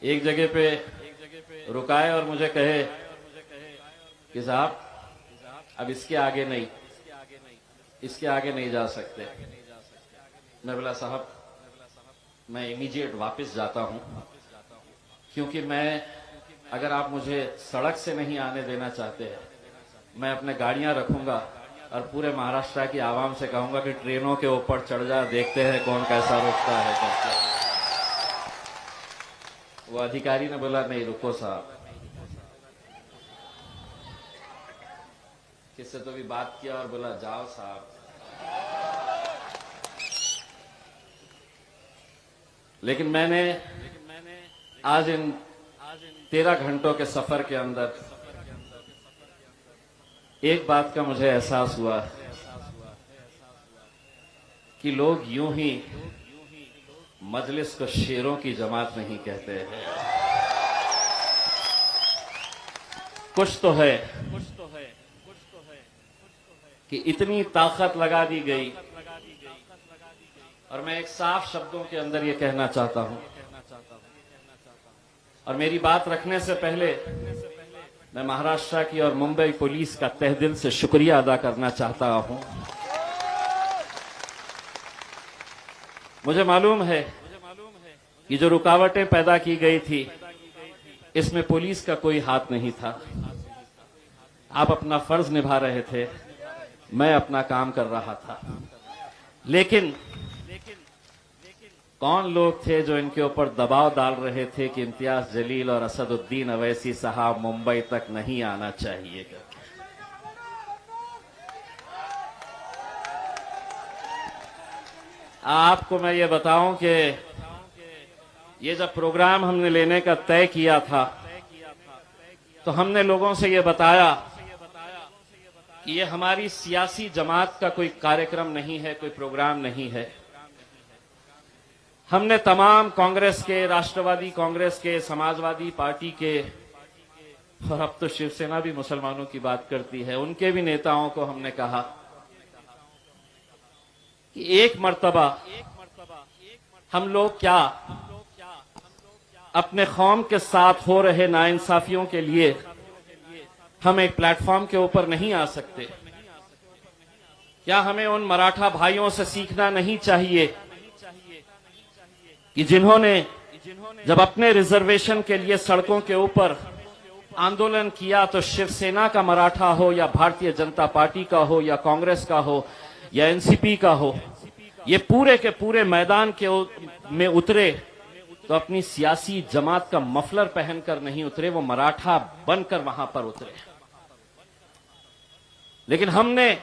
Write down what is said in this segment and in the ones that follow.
एक जगह पे रुकाए और मुझे कहे कि साहब अब इसके आगे नहीं जा सकते। मैं बोला साहब मैं इमीडिएट वापस जाता हूं, क्योंकि अगर आप मुझे सड़क से नहीं आने देना चाहते हैं, मैं अपने गाड़ियां रखूंगा और पूरे महाराष्ट्र की आवाम से कहूंगा कि ट्रेनों के ऊपर चढ़ जा, देखते हैं कौन कैसा रोकता है करके। वो अधिकारी ने बोला नहीं रुको साहब, किससे तो भी बात किया और बोला जाओ साहब। लेकिन मैंने आज इन 13 घंटों के सफर के अंदर एक बात का मुझे एहसास हुआ कि लोग यूं ही मजलिस को शेरों की जमात नहीं कहते हैं। कुछ तो है कि इतनी ताकत लगा दी गई। और मैं एक साफ शब्दों के अंदर ये कहना चाहता हूं, और मेरी बात रखने से पहले मैं महाराष्ट्र की और मुंबई पुलिस का तहे दिल से शुक्रिया अदा करना चाहता हूं। मुझे मालूम है कि जो रुकावटें पैदा की गई थी इसमें पुलिस का कोई हाथ नहीं था। आप अपना फर्ज निभा रहे थे, मैं अपना काम कर रहा था। लेकिन कौन लोग थे जो इनके ऊपर दबाव डाल रहे थे कि इम्तियाज जलील और असदुद्दीन अवैसी साहब मुंबई तक नहीं आना चाहिए। आपको मैं ये बताऊं कि ये जब प्रोग्राम हमने लेने का तय किया था तो हमने लोगों से ये बताया कि ये हमारी सियासी जमात का कोई कार्यक्रम नहीं है, कोई प्रोग्राम नहीं है। हमने तमाम कांग्रेस के, राष्ट्रवादी कांग्रेस के, समाजवादी पार्टी के, और अब तो शिवसेना भी मुसलमानों की बात करती है, उनके भी नेताओं को हमने कहा कि एक मर्तबा हम लोग क्या अपने कौम के साथ हो रहे नाइंसाफियों के लिए हम एक प्लेटफॉर्म के ऊपर नहीं आ सकते? क्या हमें उन मराठा भाइयों से सीखना नहीं चाहिए कि जिन्होंने जब अपने रिजर्वेशन के लिए सड़कों के ऊपर आंदोलन किया तो शिवसेना का मराठा हो या भारतीय जनता पार्टी का हो या कांग्रेस का हो या एनसीपी का हो, ये पूरे के पूरे मैदान में उतरे तो अपनी सियासी जमात का मफलर पहनकर नहीं उतरे, वो मराठा बनकर वहां पर उतरे। लेकिन हमने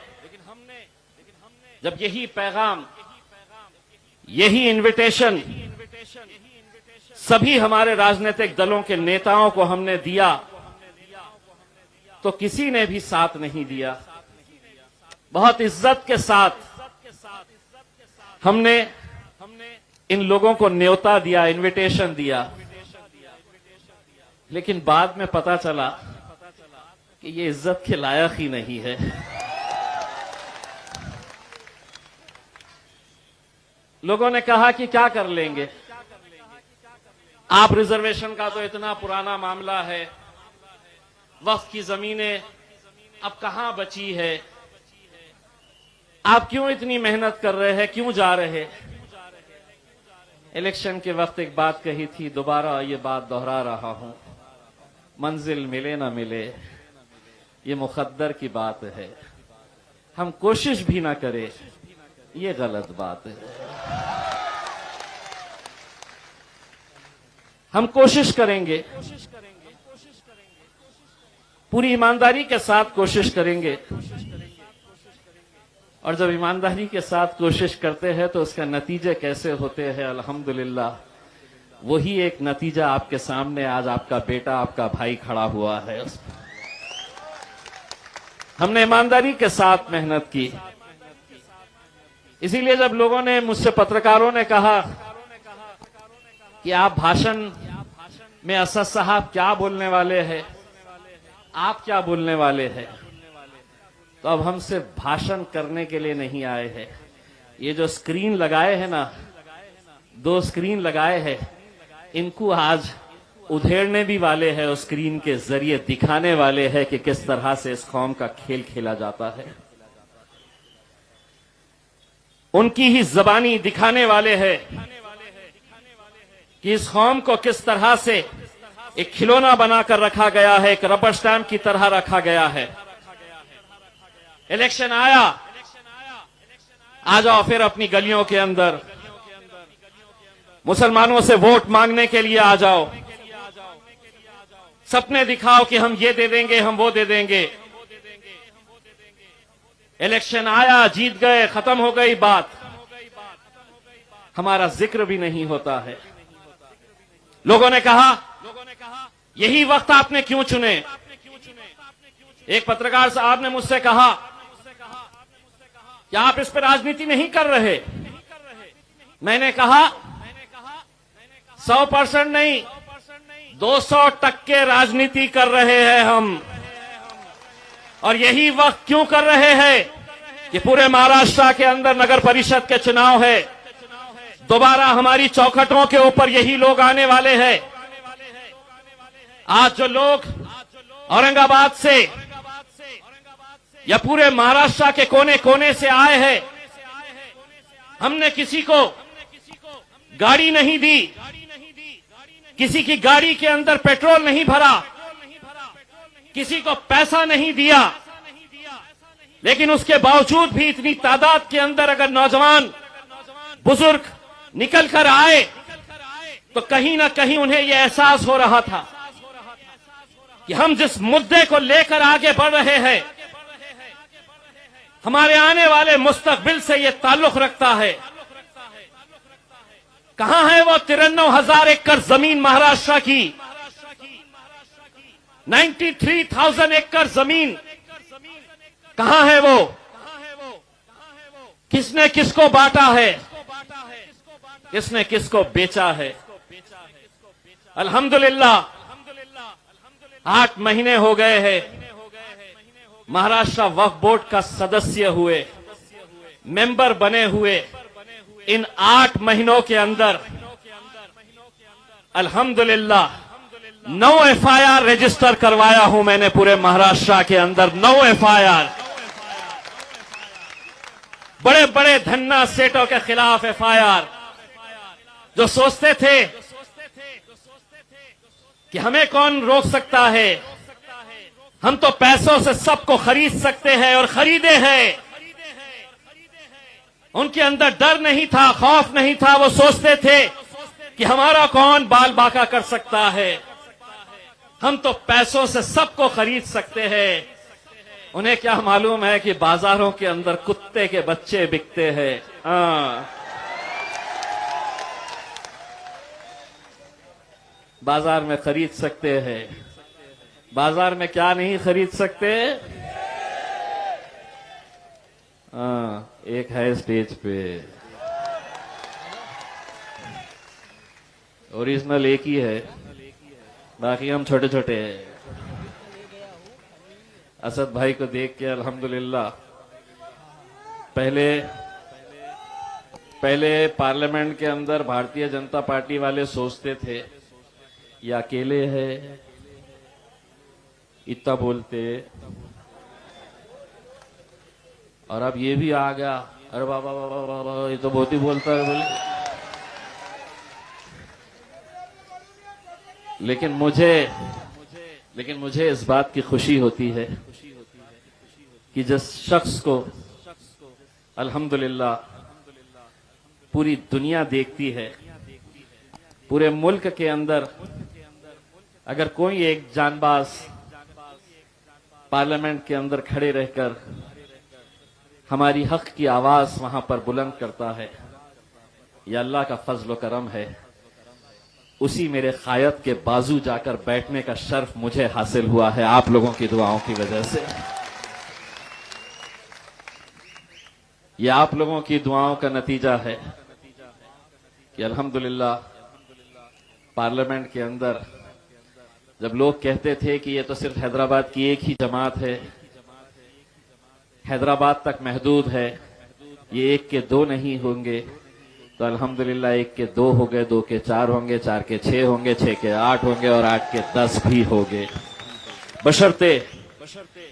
जब यही पैगाम, यही इनविटेशन सभी हमारे राजनीतिक दलों के नेताओं को हमने दिया तो किसी ने भी साथ नहीं दिया। बहुत इज्जत के साथ हमने इन लोगों को न्योता दिया, इनविटेशन दिया, लेकिन बाद में पता चला कि ये इज्जत के लायक ही नहीं है। लोगों ने कहा कि क्या कर लेंगे, आप रिजर्वेशन का तो इतना पुराना मामला है, वक्फ की जमीनें अब कहां बची है, आप क्यों इतनी मेहनत कर रहे हैं, क्यों जा रहे? इलेक्शन के वक्त एक बात कही थी, दोबारा ये बात दोहरा रहा हूं, मंजिल मिले ना मिले ये मुकद्दर की बात है, हम कोशिश भी ना करें ये गलत बात है। हम कोशिश करेंगे, पूरी ईमानदारी के साथ कोशिश करेंगे, और जब ईमानदारी के साथ कोशिश करते हैं तो उसका नतीजे कैसे होते हैं, अल्हम्दुलिल्लाह वही एक नतीजा आपके सामने आज आपका बेटा, आपका भाई खड़ा हुआ है। हमने ईमानदारी के साथ मेहनत की। इसीलिए जब लोगों ने मुझसे, पत्रकारों ने कहा कि आप भाषण में असद साहब क्या बोलने वाले हैं, आप क्या बोलने वाले हैं, तो अब हम सिर्फ भाषण करने के लिए नहीं आए हैं। ये जो स्क्रीन लगाए हैं ना, 2 स्क्रीन लगाए हैं, इनको आज उधेड़ने भी वाले हैं और स्क्रीन के जरिए दिखाने वाले हैं कि किस तरह से इस कौम का खेल खेला जाता है। उनकी ही जबानी दिखाने वाले हैं कि इस कौम को किस तरह से एक खिलौना बनाकर रखा गया है, एक रबर स्टैंप की तरह रखा गया है। इलेक्शन आया, आ जाओ फिर अपनी गलियों के अंदर मुसलमानों से वोट मांगने के लिए आ जाओ, सपने दिखाओ कि हम ये दे देंगे, हम वो दे देंगे। इलेक्शन आया, जीत गए, खत्म हो गई बात, हमारा जिक्र भी नहीं होता है। लोगों ने कहा यही वक्त आपने क्यों चुने। एक पत्रकार साहब ने मुझसे कहा कि आप इस पर राजनीति नहीं कर रहे। मैंने कहा 100% नहीं, 200% राजनीति कर रहे हैं हम। और यही वक्त क्यों कर रहे हैं कि पूरे महाराष्ट्र के अंदर नगर परिषद के चुनाव है, दोबारा हमारी चौखटों के ऊपर यही लोग आने वाले हैं। आज जो लोग औरंगाबाद से या पूरे महाराष्ट्र के कोने कोने से आए हैं, हमने किसी को गाड़ी नहीं दी, किसी की गाड़ी के अंदर पेट्रोल नहीं भरा, किसी को पैसा नहीं दिया, लेकिन उसके बावजूद भी इतनी तादाद के अंदर अगर नौजवान बुजुर्ग निकल कर आए तो कहीं ना कहीं उन्हें यह एहसास हो रहा था कि हम जिस मुद्दे को लेकर आगे बढ़ रहे हैं हमारे आने वाले मुस्तकबिल से यह ताल्लुक रखता है। कहां है वो 93,000 एकड़ जमीन महाराष्ट्र की, 93,000 एकड़ जमीन कहां है वो? किसने किसको बांटा है, किसने किसको बेचा है? अल्हम्दुलिल्लाह 8 महीने हो गए हैं महाराष्ट्र वक्फ बोर्ड का सदस्य हुए, मेंबर बने हुए। इन 8 महीनों के अंदर अल्हम्दुलिल्लाह 9 FIR रजिस्टर करवाया हूं मैंने पूरे महाराष्ट्र के अंदर। 9 FIR, बड़े बड़े धन्ना सेठों के खिलाफ FIR। जो सोचते थे कि हमें कौन रोक सकता है, हम तो पैसों से सबको खरीद सकते हैं और खरीदे हैं। उनके अंदर डर नहीं था, खौफ नहीं था। वो सोचते थे कि हमारा कौन बाल बाका कर सकता है, हम तो पैसों से सबको खरीद सकते हैं। उन्हें क्या मालूम है कि बाजारों के अंदर कुत्ते के बच्चे बिकते हैं। बाजार में खरीद सकते हैं, बाजार में क्या नहीं खरीद सकते? एक है स्टेज पे, ओरिजिनल एक ही है, बाकी हम छोटे छोटे हैं। असद भाई को देख के अल्हम्दुलिल्लाह पहले पार्लियामेंट के अंदर भारतीय जनता पार्टी वाले सोचते थे ये अकेले है, इतना बोलते, और अब ये भी आ गया, अरे बाबा बाबा बाबा ये तो बहुत ही बोलता है बोले। लेकिन मुझे इस बात की खुशी होती है कि जिस शख्स को अल्हम्दुलिल्लाह पूरी दुनिया देखती है, पूरे मुल्क के अंदर अगर कोई एक जानबाज पार्लियामेंट के अंदर खड़े रहकर हमारी हक की आवाज वहां पर बुलंद करता है, यह अल्लाह का फजल करम है। उसी मेरे कायद के बाजू जाकर बैठने का शर्फ मुझे हासिल हुआ है आप लोगों की दुआओं की वजह से। यह आप लोगों की दुआओं का नतीजा है कि अल्हम्दुलिल्लाह पार्लियामेंट के अंदर जब लोग कहते थे कि ये तो सिर्फ हैदराबाद की एक ही जमात है, हैदराबाद तक महदूद है, ये एक के दो नहीं होंगे, तो अल्हम्दुलिल्लाह 1 के 2 हो गए, 2 के 4 होंगे, 4 के 6 होंगे, 6 के 8 होंगे और 8 के 10 भी होंगे।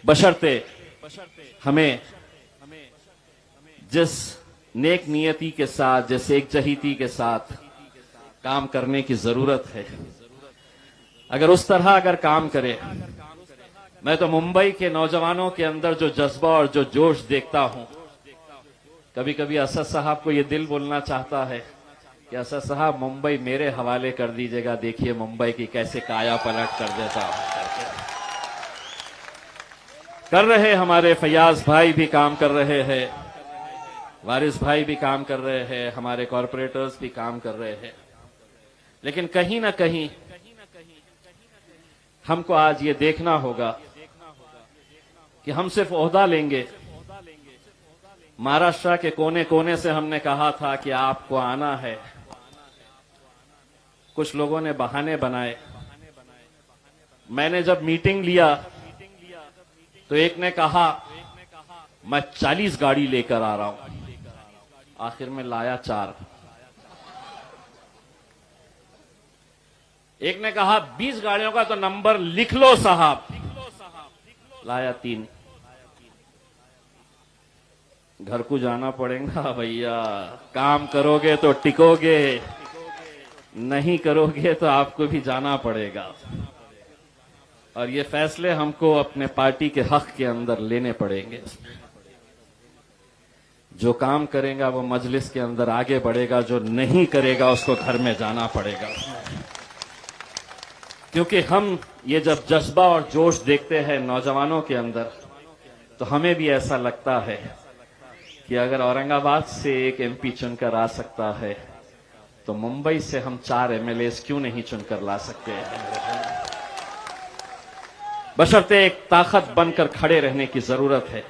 बशर्ते हमें जिस नेक नियति के साथ, जिस एकजहीती के साथ काम करने की जरूरत है, अगर उस तरह अगर काम करे, मैं तो मुंबई के नौजवानों के अंदर जो जज्बा और जो जोश देखता हूं, कभी कभी असद साहब को ये दिल बोलना चाहता है कि असद साहब मुंबई मेरे हवाले कर दीजिएगा, देखिए मुंबई की कैसे काया पलट कर देता हूं। कर रहे हमारे फयाज भाई भी काम कर रहे हैं, वारिस भाई भी काम कर रहे हैं, हमारे कॉरपोरेटर्स भी काम कर रहे हैं, लेकिन कहीं ना कहीं हमको आज ये देखना होगा कि हम सिर्फ ओहदा लेंगे। महाराष्ट्र के कोने कोने से हमने कहा था कि आपको आना है, कुछ लोगों ने बहाने बनाए। मैंने जब मीटिंग लिया तो एक ने कहा मैं 40 गाड़ी लेकर आ रहा हूं, आखिर में लाया 4। एक ने कहा 20 गाड़ियों का तो नंबर लिख लो साहब, लाया 3। घर को जाना पड़ेगा भैया, काम करोगे तो टिकोगे, नहीं करोगे तो आपको भी जाना पड़ेगा। और ये फैसले हमको अपने पार्टी के हक के अंदर लेने पड़ेंगे। जो काम करेगा वो मजलिस के अंदर आगे बढ़ेगा, जो नहीं करेगा उसको घर में जाना पड़ेगा। क्योंकि हम ये जब जज्बा और जोश देखते हैं नौजवानों के अंदर, तो हमें भी ऐसा लगता है कि अगर औरंगाबाद से एक एमपी चुनकर आ सकता है तो मुंबई से हम 4 एमएलएस क्यों नहीं चुनकर ला सकते हैं। बशर्ते एक ताकत बनकर खड़े रहने की जरूरत है,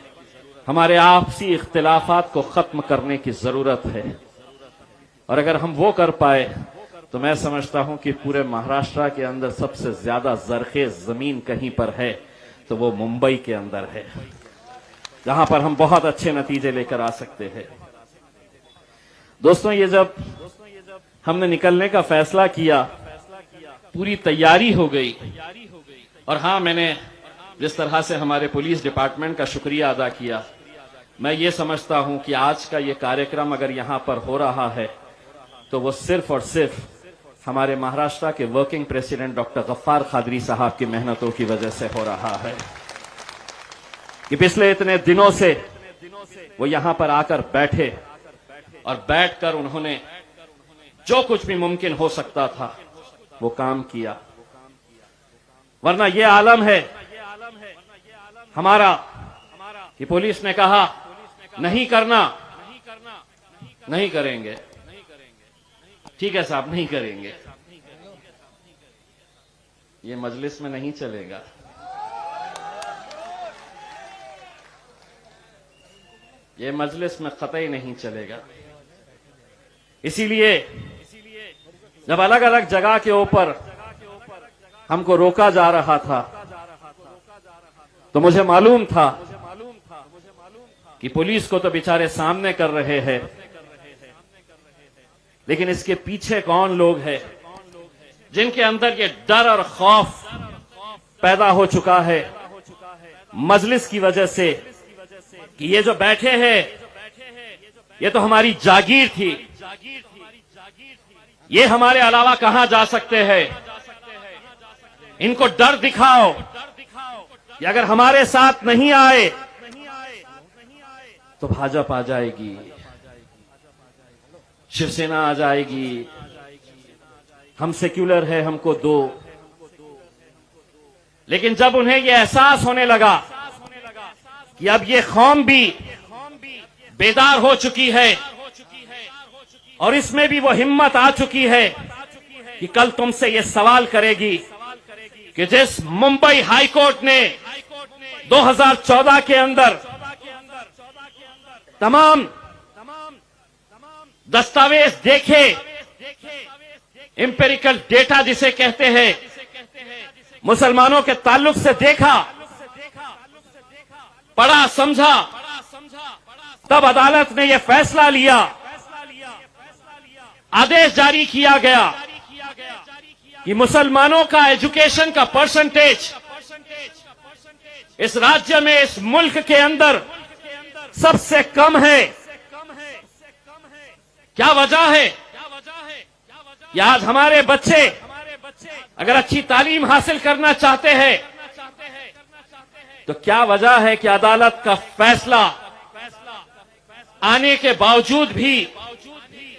हमारे आपसी इख्तिलाफात को खत्म करने की जरूरत है। और अगर हम वो कर पाए तो मैं समझता हूं कि पूरे महाराष्ट्र के अंदर सबसे ज्यादा जरखेज जमीन कहीं पर है तो वो मुंबई के अंदर है, जहां पर हम बहुत अच्छे नतीजे लेकर आ सकते हैं। दोस्तों, ये जब हमने निकलने का फैसला किया, पूरी तैयारी हो गई। और हां, मैंने जिस तरह से हमारे पुलिस डिपार्टमेंट का शुक्रिया अदा किया, मैं ये समझता हूं कि आज का ये कार्यक्रम अगर यहां पर हो रहा है तो वो सिर्फ और सिर्फ हमारे महाराष्ट्र के working president doctor Ghaffar Qadri साहब की मेहनतों की वजह से हो रहा है कि पिछले इतने दिनों से वो यहां पर आकर बैठे और बैठकर उन्होंने जो कुछ भी मुमकिन हो सकता था वो काम किया। वरना ये आलम है हमारा कि पुलिस ने कहा नहीं करना, नहीं करेंगे, ठीक है साहब नहीं करेंगे, ये मजलिस में नहीं चलेगा। ये मजलिस में कतई नहीं चलेगा। इसीलिए जब अलग अलग जगह के ऊपर हमको रोका जा रहा था तो मुझे मालूम था कि पुलिस को तो बेचारे सामने कर रहे हैं, लेकिन इसके पीछे कौन लोग हैं जिनके अंदर ये डर और खौफ पैदा हो चुका है मजलिस की वजह से कि ये जो बैठे हैं ये तो हमारी जागीर थी, ये हमारे अलावा कहां जा सकते हैं। इनको डर दिखाओ कि अगर हमारे साथ नहीं आए तो भाजपा आ जाएगी, शिवसेना आ जाएगी, हम सेक्युलर है, हमको दो। लेकिन जब उन्हें यह एहसास होने लगा कि अब ये कौम भी बेदार हो चुकी है और इसमें भी वो हिम्मत आ चुकी है कि कल तुमसे ये सवाल करेगी कि जिस मुंबई हाई कोर्ट ने 2014 के अंदर तमाम दस्तावेज देखे, इंपेरिकल डेटा जिसे कहते हैं, मुसलमानों के ताल्लुक से देखा, पढ़ा समझा, तब अदालत ने यह फैसला लिया आदेश जारी किया गया कि मुसलमानों का एजुकेशन का परसेंटेज इस राज्य में, इस मुल्क के अंदर सबसे कम है। क्या वजह है कि आज हमारे बच्चे अगर अच्छी तालीम हासिल करना चाहते हैं तो क्या वजह है कि अदालत का फैसला आने के बावजूद भी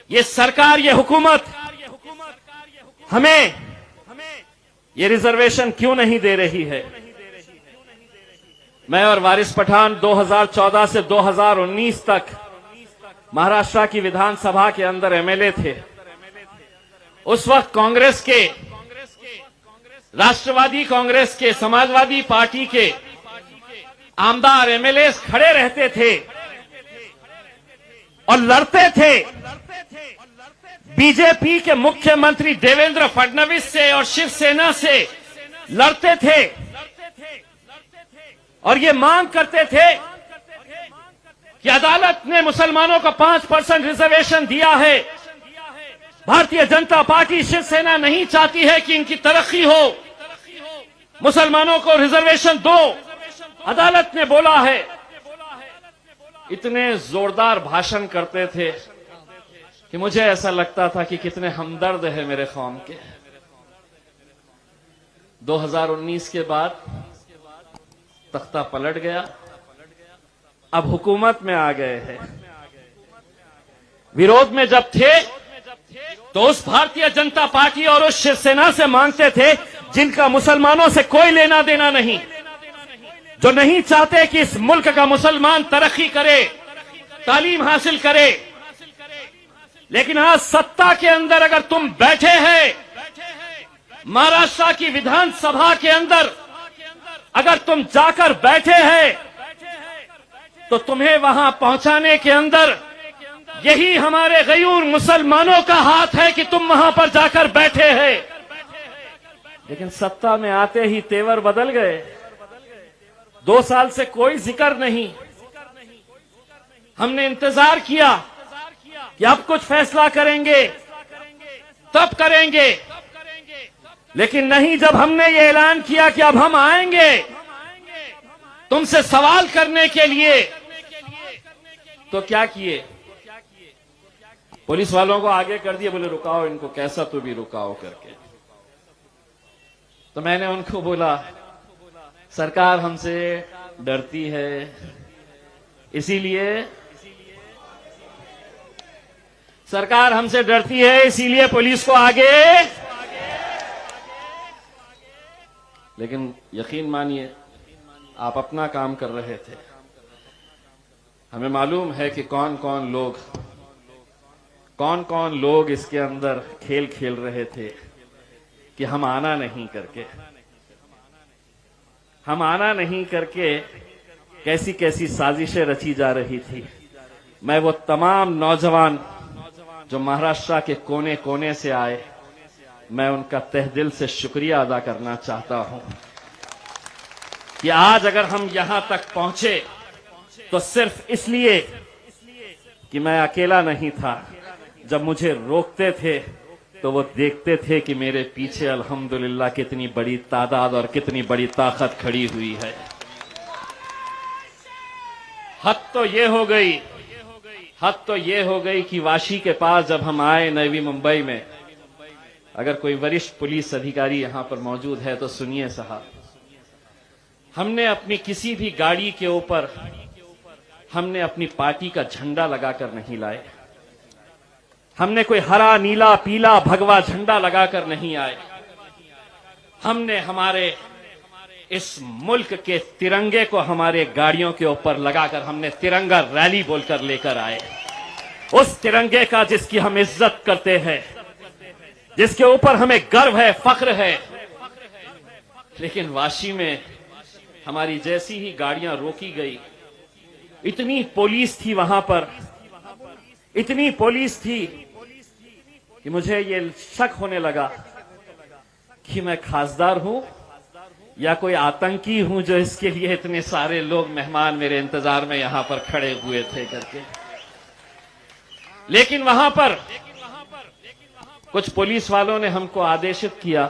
ये सरकार, ये हुकूमत हमें ये रिजर्वेशन क्यों नहीं दे रही है? मैं और वारिस पठान 2014 से 2019 तक महाराष्ट्र की विधानसभा के अंदर एमएलए थे। उस वक्त कांग्रेस के, राष्ट्रवादी कांग्रेस के, समाजवादी पार्टी के आमदार एमएलए खड़े रहते थे और लड़ते थे बीजेपी के मुख्यमंत्री देवेंद्र फडणवीस से और शिवसेना से लड़ते थे और ये मांग करते थे कि अदालत ने मुसलमानों को 5% रिजर्वेशन दिया है। भारतीय जनता पार्टी, शिवसेना नहीं चाहती है कि इनकी तरक्की हो, मुसलमानों को रिजर्वेशन दो, अदालत ने बोला है। इतने जोरदार भाषण करते थे कि मुझे ऐसा लगता था कि कितने हमदर्द है मेरे कौम के। 2019 के बाद तख्ता पलट गया, अब हुकूमत में आ गए हैं। विरोध में जब थे तो उस भारतीय जनता पार्टी और उस शिवसेना से मांगते थे जिनका मुसलमानों से कोई लेना देना नहीं, जो नहीं चाहते कि इस मुल्क का मुसलमान तरक्की करे, तालीम हासिल करे। लेकिन आज सत्ता के अंदर अगर तुम बैठे हैं, महाराष्ट्र की विधानसभा के अंदर अगर तुम जाकर बैठे हैं, तो तुम्हें वहां पहुंचाने के अंदर यही हमारे गयूर मुसलमानों का हाथ है कि तुम वहां पर जाकर बैठे हैं। लेकिन सत्ता में आते ही तेवर बदल गए। 2 साल से कोई जिक्र नहीं। हमने इंतजार किया कि अब कुछ फैसला करेंगे, तब करेंगे, लेकिन नहीं। जब हमने ये ऐलान किया कि अब हम आएंगे तुमसे सवाल करने के लिए, तो क्या किए? पुलिस वालों को आगे कर दिए, बोले रुकाओ इनको, कैसा तो भी रुकाओ करके। तो मैंने उनको बोला सरकार हमसे डरती है, इसीलिए सरकार हमसे डरती है, इसीलिए पुलिस को आगे। लेकिन यकीन मानिए आप अपना काम कर रहे थे। हमें मालूम है कि कौन कौन लोग इसके अंदर खेल खेल रहे थे कि हम आना नहीं करके कैसी कैसी साजिशें रची जा रही थी। मैं वो तमाम नौजवान जो महाराष्ट्र के कोने कोने से आए, मैं उनका तहे दिल से शुक्रिया अदा करना चाहता हूं कि आज अगर हम यहां तक पहुंचे तो सिर्फ इसलिए कि मैं अकेला नहीं था। जब मुझे रोकते थे तो वो देखते थे कि मेरे पीछे अल्हम्दुलिल्लाह कितनी बड़ी तादाद और कितनी बड़ी ताकत खड़ी हुई है। हद तो ये हो गई कि वाशी के पास जब हम आए नवी मुंबई में, अगर कोई वरिष्ठ पुलिस अधिकारी यहां पर मौजूद है तो सुनिए साहब, हमने अपनी किसी भी गाड़ी के ऊपर हमने अपनी पार्टी का झंडा लगाकर नहीं लाए। हमने कोई हरा, नीला, पीला, भगवा झंडा लगाकर नहीं आए। हमने हमारे इस मुल्क के तिरंगे को हमारे गाड़ियों के ऊपर लगाकर हमने तिरंगा रैली बोलकर लेकर आए। उस तिरंगे का जिसकी हम इज्जत करते हैं, जिसके ऊपर हमें गर्व है, फख्र है। लेकिन वाशी में हमारी जैसी ही गाड़ियां रोकी गई, इतनी पुलिस थी वहां पर, इतनी पुलिस थी कि मुझे ये शक होने लगा कि मैं खासदार हूं या कोई आतंकी हूं जो इसके लिए इतने सारे लोग मेहमान मेरे इंतजार में यहां पर खड़े हुए थे करके। लेकिन वहां पर कुछ पुलिस वालों ने हमको आदेशित किया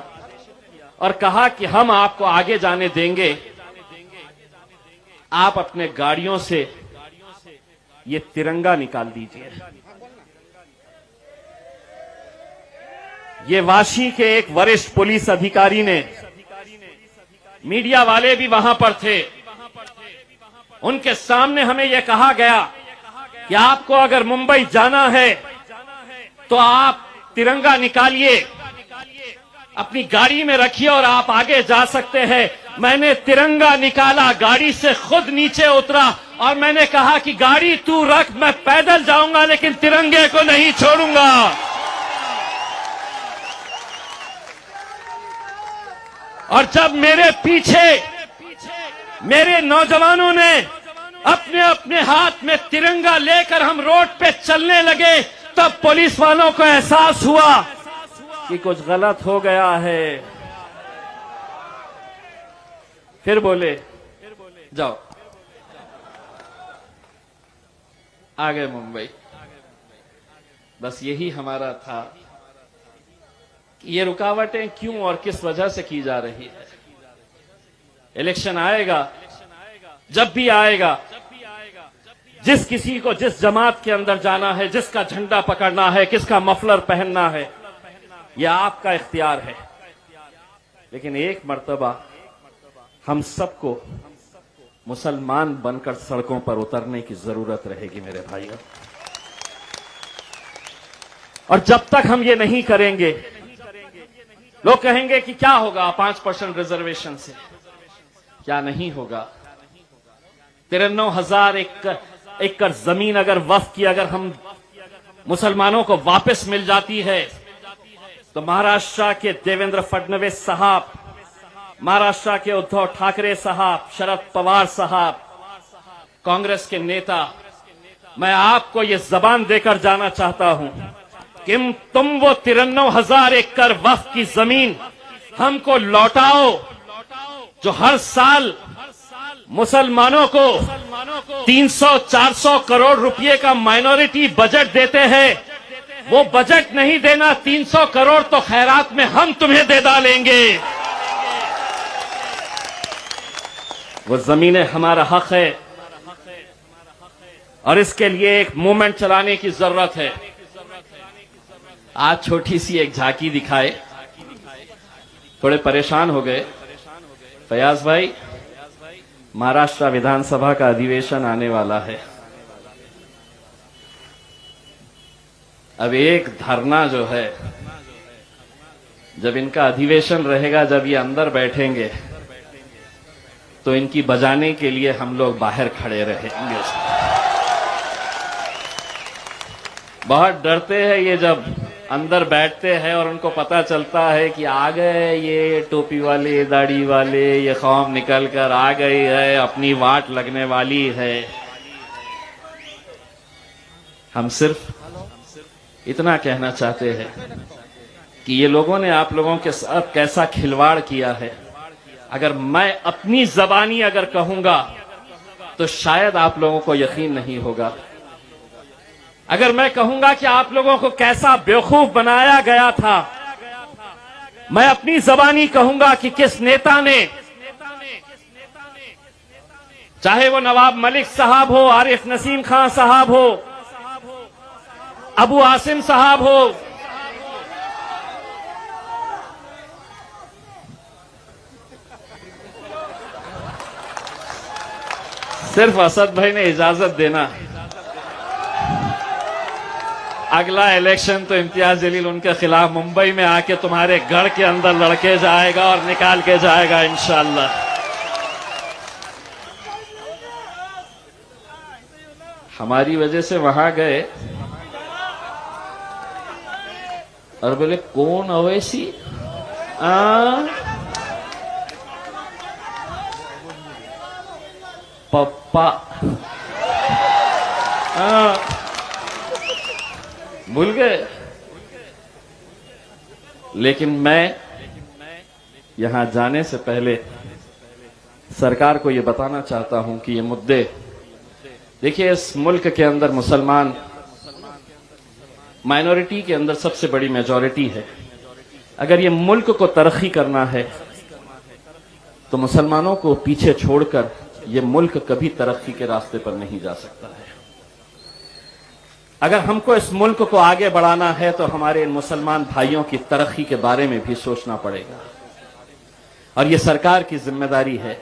और कहा कि हम आपको आगे जाने देंगे, आप अपने गाड़ियों से ये तिरंगा निकाल दीजिए। ये वाशी के एक वरिष्ठ पुलिस अधिकारी ने, मीडिया वाले भी वहां पर थे, उनके सामने हमें यह कहा गया कि आपको अगर मुंबई जाना है तो आप तिरंगा निकालिए, अपनी गाड़ी में रखिए और आप आगे जा सकते हैं। मैंने तिरंगा निकाला, गाड़ी से खुद नीचे उतरा और मैंने कहा कि गाड़ी तू रख, मैं पैदल जाऊंगा लेकिन तिरंगे को नहीं छोड़ूंगा। और जब मेरे पीछे मेरे नौजवानों ने अपने अपने हाथ में तिरंगा लेकर हम रोड पे चलने लगे, तब पुलिस वालों को एहसास हुआ कि कुछ गलत हो गया है। फिर बोले जाओ, आ गए मुंबई। बस यही हमारा था कि ये रुकावटें क्यों और किस वजह से की जा रही है। इलेक्शन आएगा, जब भी आएगा, जिस किसी को जिस जमात के अंदर जाना है, जिसका झंडा पकड़ना है, किसका मफलर पहनना है, यह आपका इख्तियार है। लेकिन एक मर्तबा हम सबको मुसलमान बनकर सड़कों पर उतरने की जरूरत रहेगी मेरे भाइयों। और जब तक हम ये नहीं करेंगे, लोग कहेंगे कि क्या होगा 5% रिजर्वेशन से। क्या नहीं होगा। 93,000 एकड़ जमीन अगर वक्फ की अगर हम मुसलमानों को वापस मिल जाती है तो महाराष्ट्र के देवेंद्र फडणवीस साहब, महाराष्ट्र के उद्धव ठाकरे साहब, शरद पवार साहब, कांग्रेस के नेता, मैं आपको ये जबान देकर जाना चाहता हूं कि तुम वो 93,000 एकड़ वक्फ की जमीन हमको लौटाओ जो हर साल मुसलमानों को 300-400 करोड़ रुपए का माइनॉरिटी बजट देते हैं। वो बजट नहीं देना, 300 करोड़ तो खैरात में हम तुम्हें दे डालेंगे। वो जमीनें हमारा हक है और इसके लिए एक मूवमेंट चलाने की जरूरत है। आज छोटी सी एक झांकी दिखाए, थोड़े परेशान हो गए। फयाज भाई, महाराष्ट्र विधानसभा का अधिवेशन आने वाला है। अब एक धरना जो है, जब इनका अधिवेशन रहेगा, जब ये अंदर बैठेंगे तो इनकी बजाने के लिए हम लोग बाहर खड़े रहेंगे। बहुत डरते हैं ये जब अंदर बैठते हैं और उनको पता चलता है कि आ गए ये टोपी वाले, दाढ़ी वाले, ये कौम निकल कर आ गई है, अपनी वाट लगने वाली है। हम सिर्फ इतना कहना चाहते हैं कि ये लोगों ने आप लोगों के साथ कैसा खिलवाड़ किया है। अगर मैं अपनी जबानी अगर कहूंगा तो शायद आप लोगों को यकीन नहीं होगा। अगर मैं कहूंगा कि आप लोगों को कैसा बेवकूफ बनाया गया था, मैं अपनी जबानी कहूंगा कि किस नेता ने, चाहे वो नवाब मलिक साहब हो, आरिफ नसीम खान साहब हो, अबू आसिम साहब हो, सिर्फ असद भाई ने इजाजत देना, अगला इलेक्शन तो इम्तियाज जलील उनके खिलाफ मुंबई में आके तुम्हारे घर के अंदर लड़के जाएगा और निकाल के जाएगा इंशाअल्लाह। हमारी वजह से वहां गए और बोले कौन अवैसी, पप्पा, भूल गए। लेकिन मैं यहां जाने से पहले सरकार को यह बताना चाहता हूं कि ये मुद्दे, देखिए इस मुल्क के अंदर मुसलमान माइनॉरिटी के अंदर सबसे बड़ी मेजॉरिटी है। अगर ये मुल्क को तरक्की करना है तो मुसलमानों को पीछे छोड़कर ये मुल्क कभी तरक्की के रास्ते पर नहीं जा सकता है। अगर हमको इस मुल्क को आगे बढ़ाना है तो हमारे इन मुसलमान भाइयों की तरक्की के बारे में भी सोचना पड़ेगा, और ये सरकार की जिम्मेदारी है।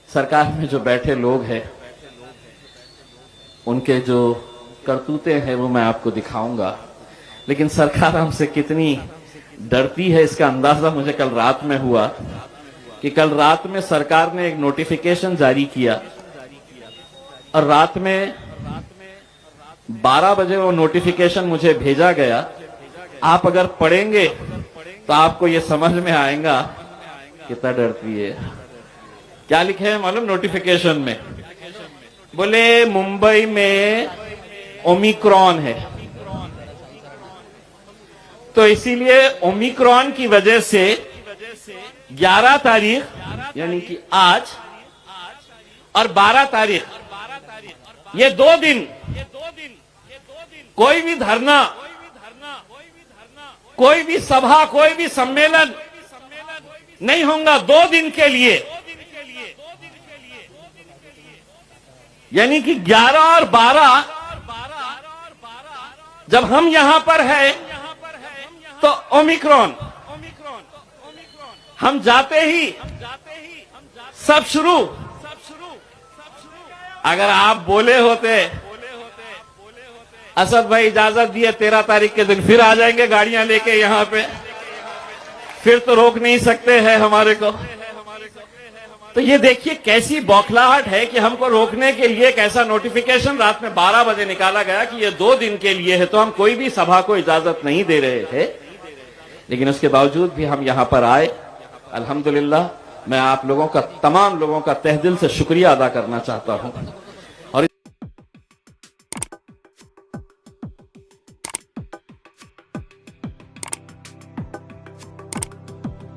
सरकार में जो बैठे लोग हैं उनके जो करतूते हैं वो मैं आपको दिखाऊंगा, लेकिन सरकार हमसे कितनी डरती है इसका अंदाजा मुझे कल रात में हुआ कि कल रात में सरकार ने एक नोटिफिकेशन जारी किया और रात में 12 बजे वो नोटिफिकेशन मुझे भेजा गया। आप अगर पढ़ेंगे तो आपको ये समझ में आएगा कितना डरती है। क्या लिखे है मालूम नोटिफिकेशन में? बोले मुंबई में ओमिक्रॉन है, तो इसीलिए ओमिक्रॉन की वजह से 11 तारीख यानी कि आज और 12 तारीख ये 2 दिन कोई भी धरना, कोई भी सभा, कोई भी सम्मेलन नहीं होगा 2 दिन के लिए। यानी कि 11 और 12 जब हम यहां पर है तो ओमिक्रॉन, हम जाते ही सब शुरू। अगर आप बोले होते असद भाई इजाजत दिए 13 तारीख के दिन फिर आ जाएंगे गाड़ियां लेके यहां पे, फिर तो रोक नहीं सकते हैं हमारे को। तो ये देखिए कैसी बौखलाहट है कि हमको रोकने के लिए एक ऐसा नोटिफिकेशन रात में 12 बजे निकाला गया कि ये 2 दिन के लिए है, तो हम कोई भी सभा को इजाजत नहीं दे रहे थे, लेकिन उसके बावजूद भी हम यहां पर आए। अल्हम्दुलिल्लाह मैं आप लोगों का, तमाम लोगों का तहे दिल से शुक्रिया अदा करना चाहता हूं।